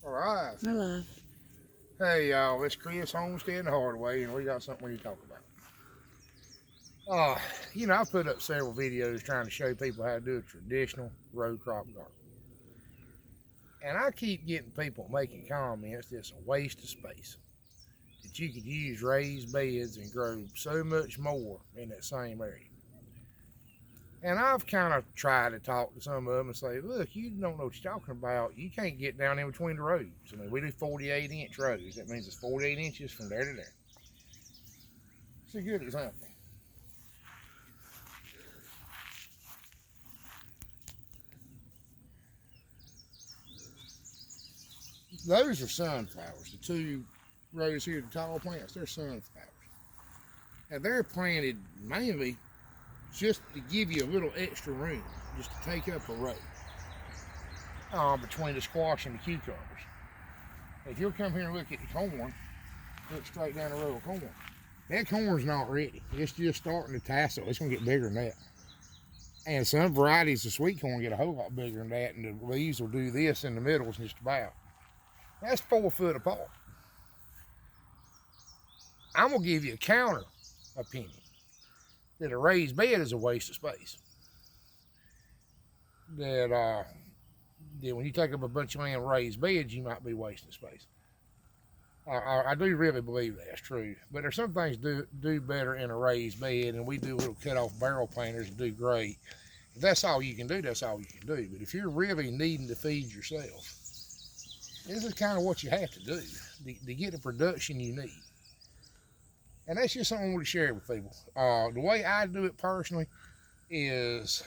All right. I love. Hey, y'all, it's Chris Homesteading the hard way, and we got something we need to talk about. I've put up several videos trying to show people how to do a traditional row crop garden. And I keep getting people making comments that it's a waste of space, that you could use raised beds and grow so much more in that same area. And I've kind of tried to talk to some of them and say, look, you don't know what you're talking about. You can't get down in between the rows. I mean, we do 48-inch rows. That means it's 48 inches from there to there. It's a good example. Those are sunflowers. The two rows here, the tall plants, they're sunflowers. And they're planted mainly just to give you a little extra room, just to take up a row between the squash and the cucumbers. If you'll come here and look at the corn, look straight down the row of corn. That corn's not ready. It's just starting to tassel. It's going to get bigger than that. And some varieties of sweet corn get a whole lot bigger than that, and the leaves will do this in the middle just about. That's 4 foot apart. I'm going to give you a counter opinion that a raised bed is a waste of space. That when you take up a bunch of land raised beds, you might be wasting space. I do really believe that's true. But there's some things do better in a raised bed, and we do little cut-off barrel planters that do great. If that's all you can do, that's all you can do. But if you're really needing to feed yourself, this is kind of what you have to do to get the production you need. And that's just something I want to share with people. The way I do it personally is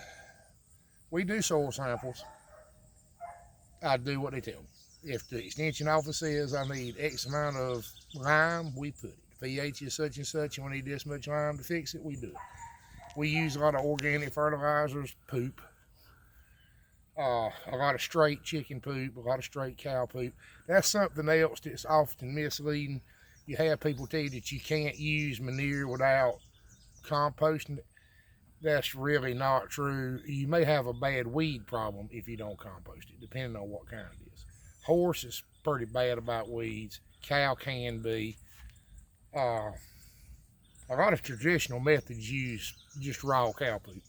we do soil samples. I do what they tell me. If the extension office says I need X amount of lime, we put it. The pH is such and such, and we need this much lime to fix it, we do it. We use a lot of organic fertilizers, poop, a lot of straight chicken poop, a lot of straight cow poop. That's something else that's often misleading. You have people tell you that you can't use manure without composting it. That's really not true. You may have a bad weed problem if you don't compost it, depending on what kind it is. Horse is pretty bad about weeds. Cow can be. A lot of traditional methods use just raw cow poop.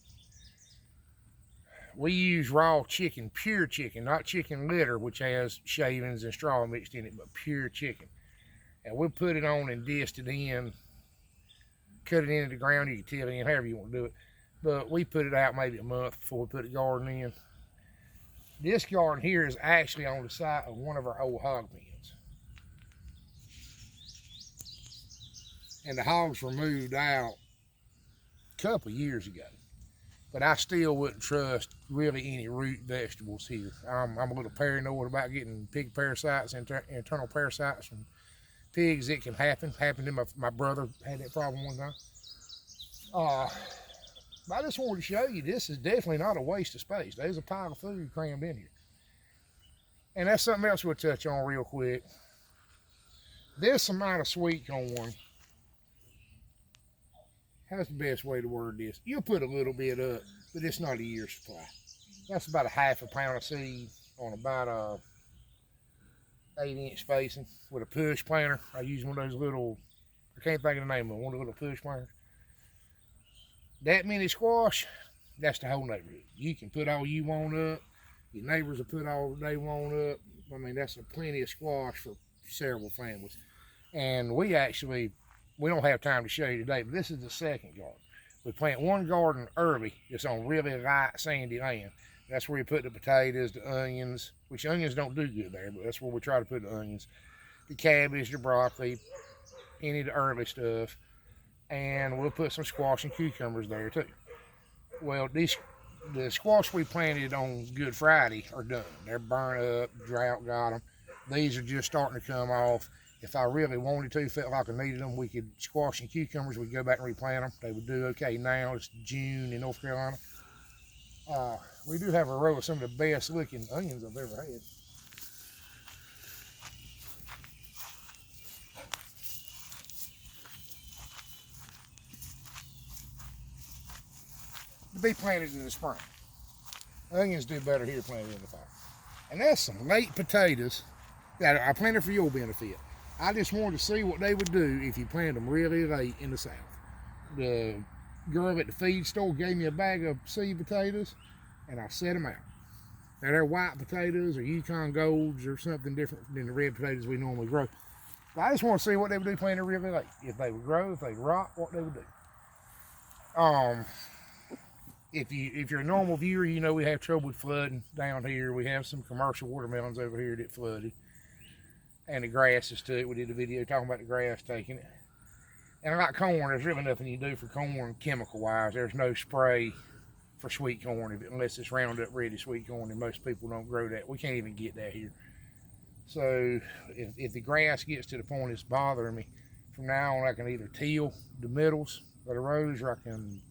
We use raw chicken, pure chicken, not chicken litter, which has shavings and straw mixed in it, but pure chicken. And we'll put it on and dist it in, cut it into the ground, you can till it in, however you want to do it. But we put it out maybe a month before we put the garden in. This garden here is actually on the site of one of our old hog pens. And the hogs were moved out a couple of years ago. But I still wouldn't trust really any root vegetables here. I'm a little paranoid about getting pig parasites, internal parasites from pigs. It can happen. Happened to my brother had that problem one time. But I just wanted to show you this is definitely not a waste of space. There's a pile of food crammed in here. And that's something else we'll touch on real quick. This amount of sweet corn, how's the best way to word this? You'll put a little bit up, but it's not a year's supply. That's about a half a pound of seed on about a 8-inch spacing with a push planter. I use one of those little, I can't think of the name of it, one of the little push planters. That many squash, that's the whole neighborhood. You can put all you want up. Your neighbors will put all they want up. I mean, that's plenty of squash for several families. And we don't have time to show you today, but this is the second garden. We plant one garden early. It's on really light sandy land. That's where we put the potatoes, the onions, which onions don't do good there, but that's where we try to put the onions, the cabbage, the broccoli, any of the early stuff. And we'll put some squash and cucumbers there too. Well, the squash we planted on Good Friday are done. They're burnt up, drought got them. These are just starting to come off. If I really wanted to, felt like I needed them, we could squash and cucumbers, we'd go back and replant them. They would do okay now. It's June in North Carolina. We do have a row of some of the best looking onions I've ever had. To be planted in the spring. Onions do better here planted in the fall. And that's some late potatoes I planted for your benefit. I just wanted to see what they would do if you planted them really late in the South. The girl at the feed store gave me a bag of seed potatoes, and I set them out. Now they're white potatoes or Yukon Golds or something different than the red potatoes we normally grow. But I just want to see what they would do planted really late. If they would grow, if they'd rot, what they would do. If you're a normal viewer, you know we have trouble with flooding down here. We have some commercial watermelons over here that flooded. And the grasses too. We did a video talking about the grass taking it. And like corn, there's really nothing you do for corn chemical-wise. There's no spray for sweet corn unless it's Roundup Ready sweet corn, and most people don't grow that. We can't even get that here. So if the grass gets to the point it's bothering me, from now on I can either till the middles of the rows or I can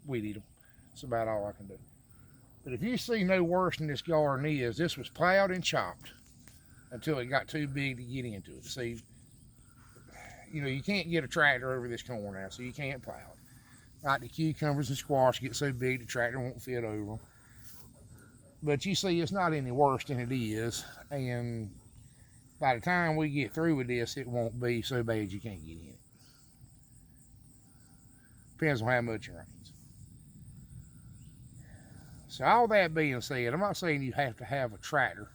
weed eat them. That's about all I can do. But if you see no worse than this garden is, this was plowed and chopped until it got too big to get into it. See, you know, you can't get a tractor over this corn now, so you can't plow it. Like the cucumbers and squash get so big the tractor won't fit over them. But you see, it's not any worse than it is, and by the time we get through with this, it won't be so bad you can't get in it. Depends on how much it rains. So all that being said, I'm not saying you have to have a tractor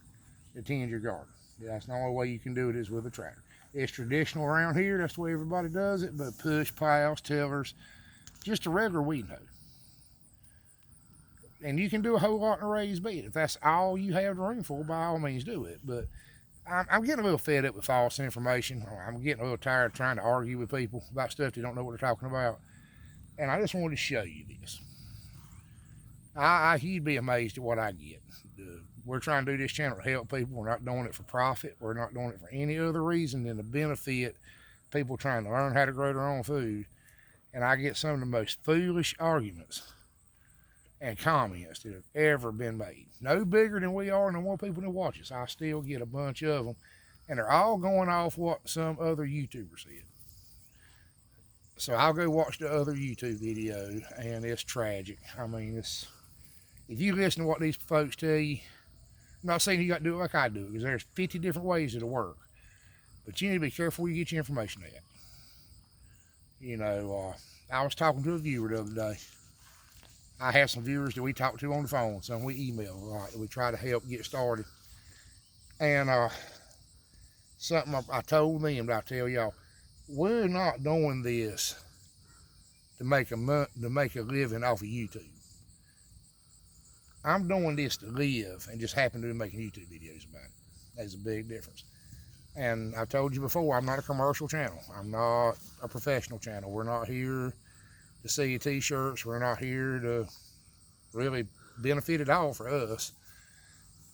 to tend your garden. That's the only way you can do it is with a tractor. It's traditional around here, that's the way everybody does it, but push plows, tillers, just a regular weed hoe. And you can do a whole lot in a raised bed. If that's all you have the room for, by all means do it. But I'm getting a little fed up with false information. I'm getting a little tired of trying to argue with people about stuff they don't know what they're talking about. And I just wanted to show you this. You'd be amazed at what I get. We're trying to do this channel to help people. We're not doing it for profit. We're not doing it for any other reason than to benefit people trying to learn how to grow their own food. And I get some of the most foolish arguments and comments that have ever been made. No bigger than we are, no more people than watch us. I still get a bunch of them. And they're all going off what some other YouTuber said. So I'll go watch the other YouTube video, and it's tragic. I mean, if you listen to what these folks tell you, I'm not saying you got to do it like I do, because there's 50 different ways it'll work. But you need to be careful where you get your information at. You know, I was talking to a viewer the other day. I have some viewers that we talk to on the phone, some we email a lot, that we try to help get started. And something I told them that I tell y'all, we're not doing this to make a living off of YouTube. I'm doing this to live and just happen to be making YouTube videos about it. There's a big difference. And I've told you before, I'm not a commercial channel. I'm not a professional channel. We're not here to sell you t-shirts. We're not here to really benefit at all for us.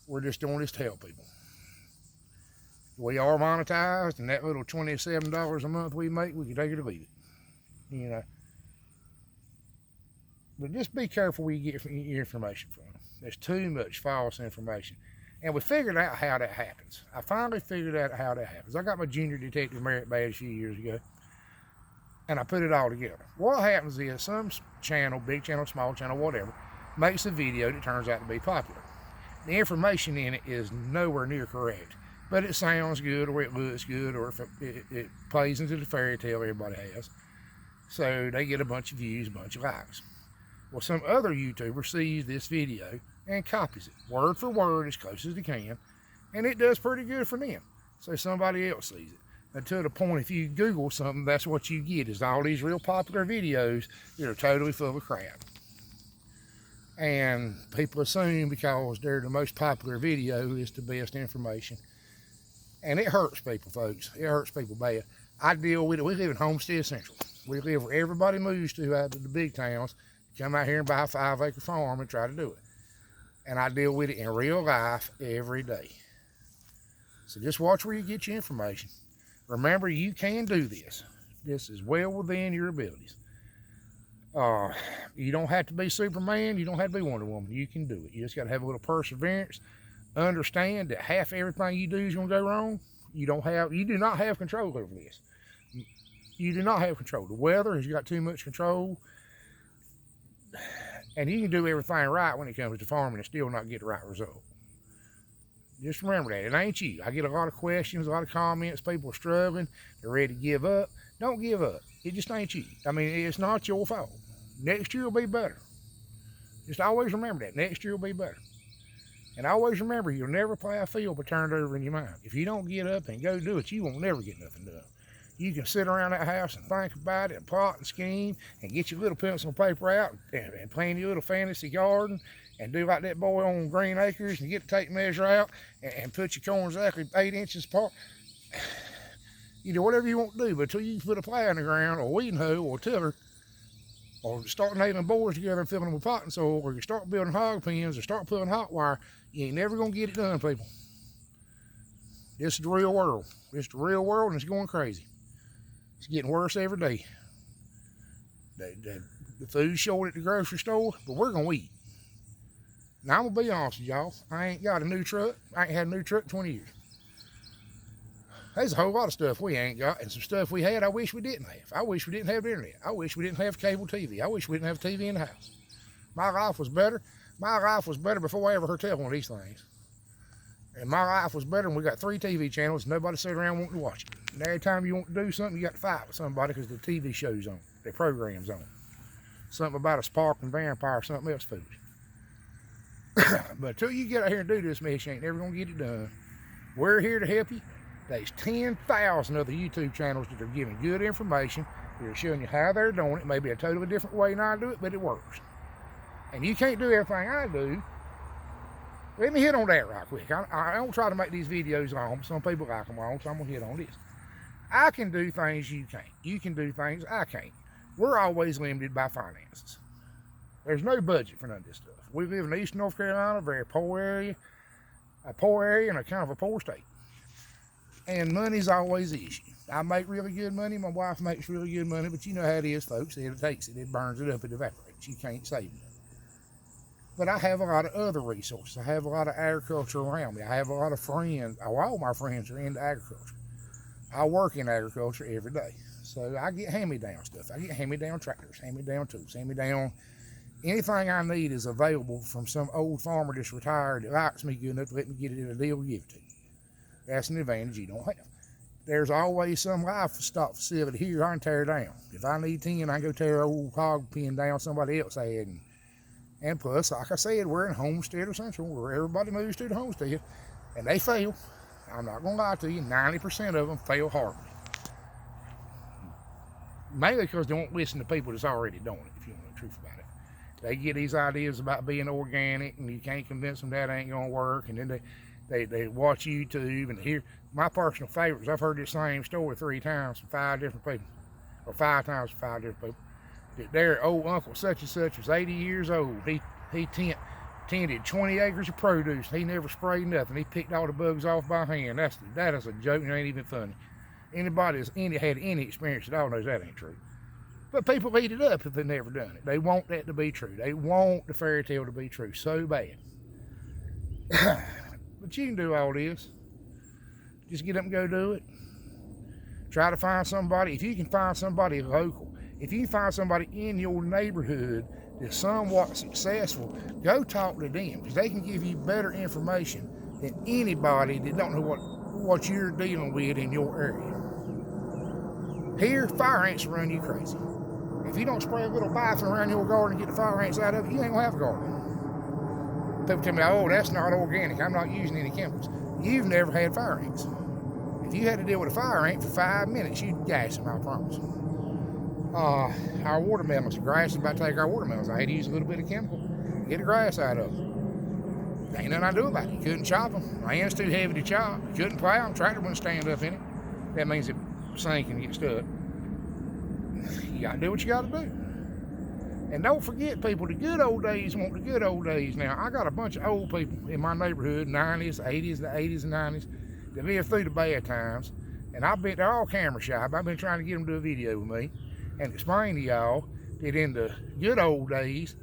We're just doing this to help people. We are monetized, and that little $27 a month we make, we can take it or leave it. You know. But just be careful where you get your information from. There's too much false information. And we figured out how that happens. I finally figured out how that happens. I got my junior detective merit badge a few years ago, and I put it all together. What happens is some channel, big channel, small channel, whatever, makes a video that turns out to be popular. The information in it is nowhere near correct, but it sounds good, or it looks good, or if it plays into the fairy tale everybody has. So they get a bunch of views, a bunch of likes. Well, some other YouTuber sees this video and copies it, word for word, as close as they can, and it does pretty good for them. So somebody else sees it. And to the point, if you Google something, that's what you get, is all these real popular videos that are totally full of crap. And people assume because they're the most popular video, it's the best information. And it hurts people, folks. It hurts people bad. I deal with it. We live in Homestead Central. We live where everybody moves to out of the big towns, come out here and buy a 5-acre farm and try to do it. And I deal with it in real life every day. So just watch where you get your information. Remember, you can do this. This is well within your abilities. You don't have to be Superman. You don't have to be Wonder Woman. You can do it. You just got to have a little perseverance. Understand that half everything you do is going to go wrong. You do not have control over this. You do not have control. The weather has got too much control. And you can do everything right when it comes to farming and still not get the right result. Just remember that. It ain't you. I get a lot of questions, a lot of comments. People are struggling. They're ready to give up. Don't give up. It just ain't you. I mean, it's not your fault. Next year will be better. Just always remember that. Next year will be better. And always remember, you'll never plow a field but turn it over in your mind. If you don't get up and go do it, you won't never get nothing done. You can sit around that house and think about it and plot and scheme and get your little pencil and paper out and plan your little fantasy garden and do like that boy on Green Acres and get the tape measure out and put your corn exactly 8 inches apart. You do whatever you want to do, but until you put a plow in the ground or a weeding hoe or a tiller, or start nailing boards together and filling them with potting soil, or you start building hog pens or start pulling hot wire, you ain't never going to get it done, people. This is the real world. This is the real world, and it's going crazy. It's getting worse every day. The food's short at the grocery store, but we're going to eat. Now, I'm going to be honest with y'all. I ain't got a new truck. I ain't had a new truck in 20 years. There's a whole lot of stuff we ain't got, and some stuff we had I wish we didn't have. I wish we didn't have the internet. I wish we didn't have cable TV. I wish we didn't have TV in the house. My life was better. My life was better before I ever heard tell one of these things. And my life was better when we got 3 TV channels and nobody sat around wanting to watch it. And every time you want to do something, you got to fight with somebody because the TV show's on, the program's on. Something about a sparkling vampire or something else foolish. But until you get out here and do this mess, you ain't never going to get it done. We're here to help you. There's 10,000 other YouTube channels that are giving good information. They're showing you how they're doing it. Maybe a totally different way than I do it, but it works. And you can't do everything I do. Let me hit on that right quick. I don't try to make these videos long. Some people like them long, so I'm going to hit on this. I can do things you can't. You can do things I can't. We're always limited by finances. There's no budget for none of this stuff. We live in East North Carolina, a very poor area and a kind of a poor state. And money's always the issue. I make really good money. My wife makes really good money, but you know how it is, folks. It takes it. It burns it up. It evaporates. You can't save it. But I have a lot of other resources. I have a lot of agriculture around me. I have a lot of friends. All my friends are into agriculture. I work in agriculture every day. So I get hand-me-down stuff. I get hand-me-down tractors, hand-me-down tools, hand-me-down. Anything I need is available from some old farmer that's retired that likes me good enough to let me get it in a deal and give it to me. That's an advantage you don't have. There's always some livestock facility here I can tear down. If I need 10, I can go tear an old hog pen down somebody else had. And plus, like I said, we're in Homesteader Central, where everybody moves to the homestead, and they fail. I'm not going to lie to you, 90% of them fail horribly. Mainly because they won't listen to people that's already doing it, if you want the truth about it. They get these ideas about being organic, and you can't convince them that ain't going to work, and then they watch YouTube and hear. My personal favorites, I've heard this same story 3 times from 5 different people, or 5 times from 5 different people. Their old uncle such and such was 80 years old. He tended 20 acres of produce. He never sprayed nothing. He picked all the bugs off by hand. That is a joke. It ain't even funny. Anybody that's had any experience at all knows that ain't true. But people eat it up if they've never done it. They want that to be true. They want the fairy tale to be true so bad. But you can do all this. Just get up and go do it. Try to find somebody. If you can find somebody local, if you can find somebody in your neighborhood that's somewhat successful, go talk to them, because they can give you better information than anybody that don't know what you're dealing with in your area. Here, fire ants run you crazy. If you don't spray a little biofilm around your garden and get the fire ants out of it, you ain't gonna have a garden. People tell me, oh, that's not organic. I'm not using any chemicals. You've never had fire ants. If you had to deal with a fire ant for 5 minutes, you'd gas them, I promise. Our watermelons, the grass is about to take our watermelons. I had to use a little bit of chemical to get the grass out of them. There ain't nothing I do about it. You couldn't chop them. My hand's too heavy to chop. You couldn't plow them. Tractor wouldn't stand up in it. That means it sink and get stuck. You gotta do what you gotta do. And don't forget, people, the good old days want the good old days. Now, I got a bunch of old people in my neighborhood, 90s, 80s, the 80s and 90s, that lived through the bad times. And they're all camera shy, but I've been trying to get them to do a video with me and explain to y'all that in the good old days,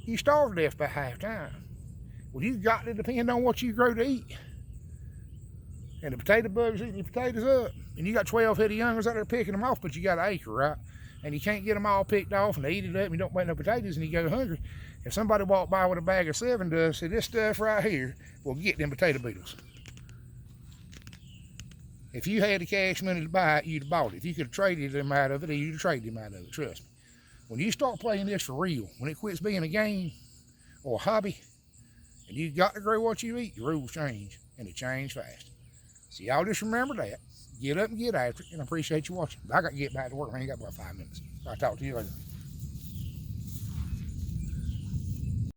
you starved to death by half time. Well, you got to depend on what you grow to eat. And the potato bugs eating your potatoes up. And you got 12 head of youngers out there picking them off, but you got an acre, right? And you can't get them all picked off and they eat it up and you don't make no potatoes and you go hungry. If somebody walked by with a bag of 7 dust, say this stuff right here will get them potato beetles. If you had the cash money to buy it, you'd have bought it. If you could have traded them out of it, you'd have traded them out of it, trust me. When you start playing this for real, when it quits being a game or a hobby, and you got to grow what you eat, the rules change, and they change fast. So y'all just remember that. Get up and get after it, and I appreciate you watching. I got to get back to work. I ain't got about 5 minutes. I'll talk to you later.